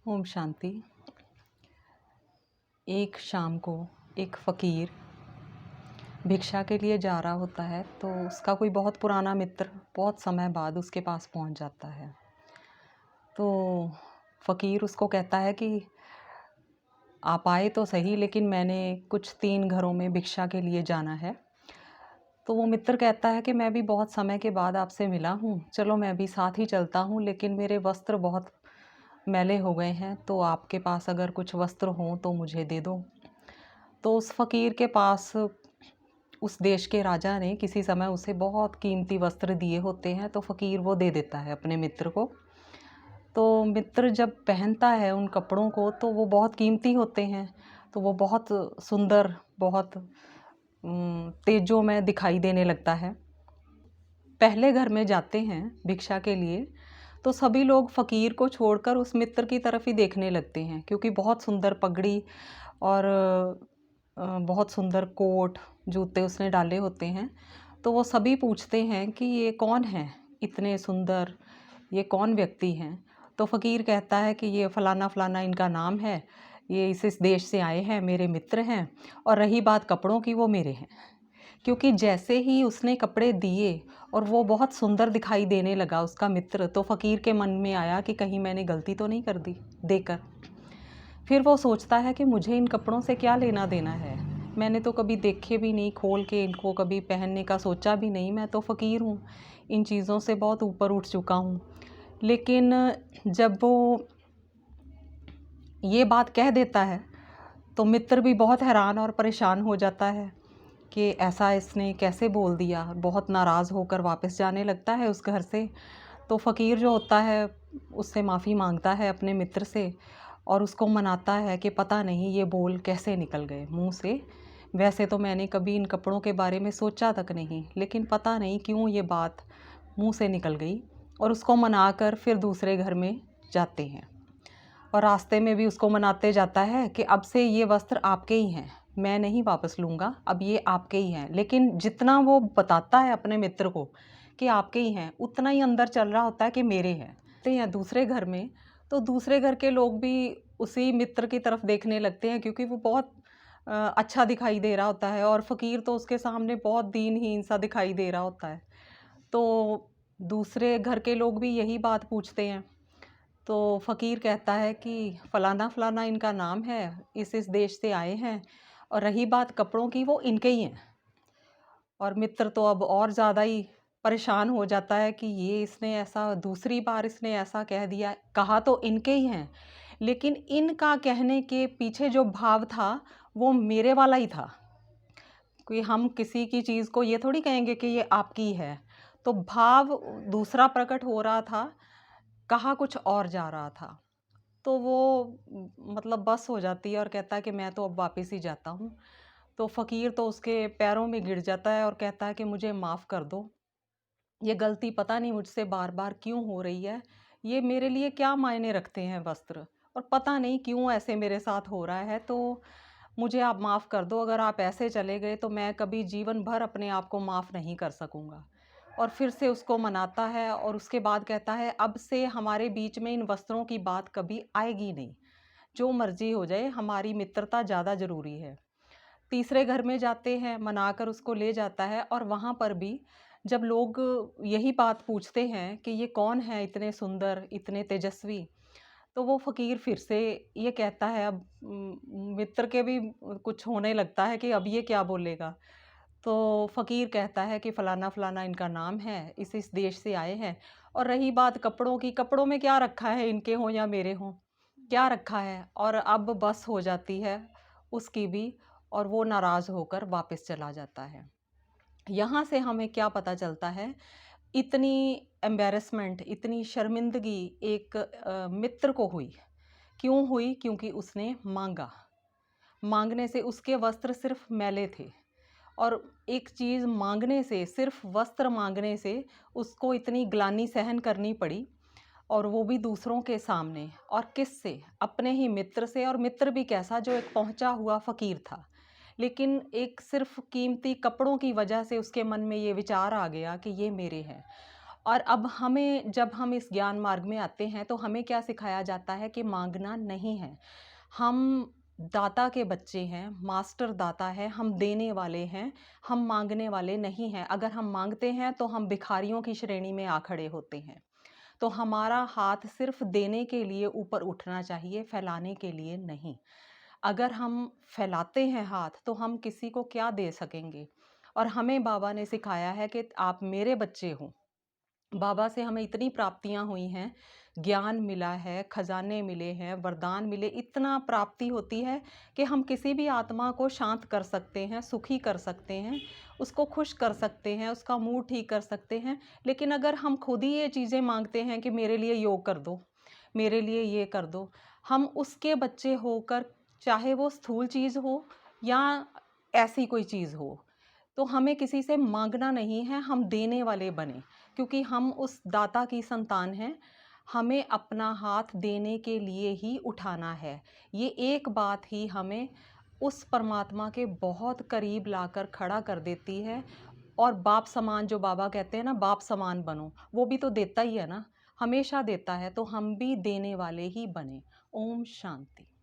ओम शांति। एक शाम को एक फ़कीर भिक्षा के लिए जा रहा होता है, तो उसका कोई बहुत पुराना मित्र बहुत समय बाद उसके पास पहुंच जाता है। तो फ़कीर उसको कहता है कि आप आए तो सही, लेकिन मैंने कुछ 3 घरों में भिक्षा के लिए जाना है। तो वो मित्र कहता है कि मैं भी बहुत समय के बाद आपसे मिला हूँ, चलो मैं भी साथ ही चलता हूँ, लेकिन मेरे वस्त्र बहुत मैले हो गए हैं, तो आपके पास अगर कुछ वस्त्र हों तो मुझे दे दो। तो उस फ़कीर के पास उस देश के राजा ने किसी समय उसे बहुत कीमती वस्त्र दिए होते हैं, तो फ़कीर वो दे देता है अपने मित्र को। तो मित्र जब पहनता है उन कपड़ों को, तो वो बहुत कीमती होते हैं, तो वो बहुत सुंदर, बहुत तेजोमय दिखाई देने लगता है। पहले घर में जाते हैं भिक्षा के लिए, तो सभी लोग फ़कीर को छोड़कर उस मित्र की तरफ ही देखने लगते हैं, क्योंकि बहुत सुंदर पगड़ी और बहुत सुंदर कोट, जूते उसने डाले होते हैं। तो वो सभी पूछते हैं कि ये कौन है, इतने सुंदर, ये कौन व्यक्ति हैं? तो फ़कीर कहता है कि ये फ़लाना फ़लाना इनका नाम है, ये इस देश से आए हैं, मेरे मित्र हैं, और रही बात कपड़ों की, वो मेरे हैं। क्योंकि जैसे ही उसने कपड़े दिए और वो बहुत सुंदर दिखाई देने लगा उसका मित्र, तो फ़कीर के मन में आया कि कहीं मैंने गलती तो नहीं कर दी देकर। फिर वो सोचता है कि मुझे इन कपड़ों से क्या लेना देना है, मैंने तो कभी देखे भी नहीं, खोल के इनको कभी पहनने का सोचा भी नहीं, मैं तो फ़कीर हूँ, इन चीज़ों से बहुत ऊपर उठ चुका हूँ। लेकिन जब वो ये बात कह देता है, तो मित्र भी बहुत हैरान और परेशान हो जाता है कि ऐसा इसने कैसे बोल दिया। बहुत नाराज़ होकर वापस जाने लगता है उस घर से। तो फ़कीर जो होता है उससे माफ़ी मांगता है अपने मित्र से, और उसको मनाता है कि पता नहीं ये बोल कैसे निकल गए मुंह से। वैसे तो मैंने कभी इन कपड़ों के बारे में सोचा तक नहीं, लेकिन पता नहीं क्यों ये बात मुंह से निकल गई। और उसको मनाकर फिर दूसरे घर में जाते हैं, और रास्ते में भी उसको मनाते जाता है कि अब से ये वस्त्र आपके ही हैं, मैं नहीं वापस लूँगा, अब ये आपके ही हैं। लेकिन जितना वो बताता है अपने मित्र को कि आपके ही हैं, उतना ही अंदर चल रहा होता है कि मेरे हैं। तो हैं दूसरे घर में, तो दूसरे घर के लोग भी उसी मित्र की तरफ देखने लगते हैं, क्योंकि वो बहुत अच्छा दिखाई दे रहा होता है, और फ़कीर तो उसके सामने बहुत दीनहीन सा दिखाई दे रहा होता है। तो दूसरे घर के लोग भी यही बात पूछते हैं। तो फ़कीर कहता है कि फ़लाना फ़लाना इनका नाम है, इस देश से आए हैं, और रही बात कपड़ों की, वो इनके ही हैं। और मित्र तो अब और ज़्यादा ही परेशान हो जाता है कि ये इसने ऐसा, दूसरी बार इसने ऐसा कह दिया, कहा तो इनके ही हैं, लेकिन इनका कहने के पीछे जो भाव था वो मेरे वाला ही था। कि हम किसी की चीज़ को ये थोड़ी कहेंगे कि ये आपकी है। तो भाव दूसरा प्रकट हो रहा था, कहा कुछ और जा रहा था। तो वो मतलब बस हो जाती है और कहता है कि मैं तो अब वापस ही जाता हूँ। तो फ़कीर तो उसके पैरों में गिर जाता है और कहता है कि मुझे माफ़ कर दो। ये गलती पता नहीं मुझसे बार-बार क्यों हो रही है। ये मेरे लिए क्या मायने रखते हैं वस्त्र, और पता नहीं क्यों ऐसे मेरे साथ हो रहा है। तो मुझे आप माफ़ कर दो, अगर आप ऐसे चले गए तो मैं कभी जीवन भर अपने आप को माफ़ नहीं कर सकूँगा। और फिर से उसको मनाता है, और उसके बाद कहता है अब से हमारे बीच में इन वस्त्रों की बात कभी आएगी नहीं। जो मर्ज़ी हो जाए, हमारी मित्रता ज़्यादा ज़रूरी है। तीसरे घर में जाते हैं, मनाकर उसको ले जाता है, और वहाँ पर भी जब लोग यही बात पूछते हैं कि ये कौन है इतने सुंदर, इतने तेजस्वी, तो वो फ़कीर फिर से ये कहता है। अब मित्र के भी कुछ होने लगता है कि अब ये क्या बोलेगा। तो फ़कीर कहता है कि फ़लाना-फ़लाना इनका नाम है, इस देश से आए हैं, और रही बात कपड़ों की, कपड़ों में क्या रखा है, इनके हों या मेरे हों, क्या रखा है। और अब बस हो जाती है उसकी भी, और वो नाराज़ होकर वापस चला जाता है। यहाँ से हमें क्या पता चलता है, इतनी एम्बैरेसमेंट, इतनी शर्मिंदगी एक मित्र को हुई। क्यों हुई? क्योंकि उसने माँगा। माँगने से उसके वस्त्र सिर्फ़ मैले थे, और एक चीज़ माँगने से, सिर्फ़ वस्त्र माँगने से उसको इतनी ग्लानि सहन करनी पड़ी, और वो भी दूसरों के सामने। और किससे? अपने ही मित्र से। और मित्र भी कैसा, जो एक पहुँचा हुआ फ़कीर था। लेकिन एक सिर्फ़ कीमती कपड़ों की वजह से उसके मन में ये विचार आ गया कि ये मेरे हैं। और अब हमें जब हम इस ज्ञान मार्ग में आते हैं तो हमें क्या सिखाया जाता है कि माँगना नहीं है। हम दाता के बच्चे हैं, मास्टर दाता है, हम देने वाले हैं, हम माँगने वाले नहीं हैं। अगर हम माँगते हैं तो हम भिखारियों की श्रेणी में आ खड़े होते हैं। तो हमारा हाथ सिर्फ़ देने के लिए ऊपर उठना चाहिए, फैलाने के लिए नहीं। अगर हम फैलाते हैं हाथ तो हम किसी को क्या दे सकेंगे? और हमें बाबा ने सिखाया है कि आप मेरे बच्चे हो। बाबा से हमें इतनी प्राप्तियाँ हुई हैं, ज्ञान मिला है, खजाने मिले हैं, वरदान मिले, इतना प्राप्ति होती है कि हम किसी भी आत्मा को शांत कर सकते हैं, सुखी कर सकते हैं, उसको खुश कर सकते हैं, उसका मूड ठीक कर सकते हैं। लेकिन अगर हम खुद ही ये चीज़ें माँगते हैं कि मेरे लिए योग कर दो, मेरे लिए ये कर दो, हम उसके बच्चे होकर, चाहे वो स्थूल चीज़ हो या ऐसी कोई चीज़ हो, तो हमें किसी से माँगना नहीं है, हम देने वाले बने। क्योंकि हम उस दाता की संतान हैं, हमें अपना हाथ देने के लिए ही उठाना है। ये एक बात ही हमें उस परमात्मा के बहुत करीब लाकर खड़ा कर देती है। और बाप समान, जो बाबा कहते हैं ना, बाप समान बनो, वो भी तो देता ही है ना, हमेशा देता है, तो हम भी देने वाले ही बने। ओम शांति।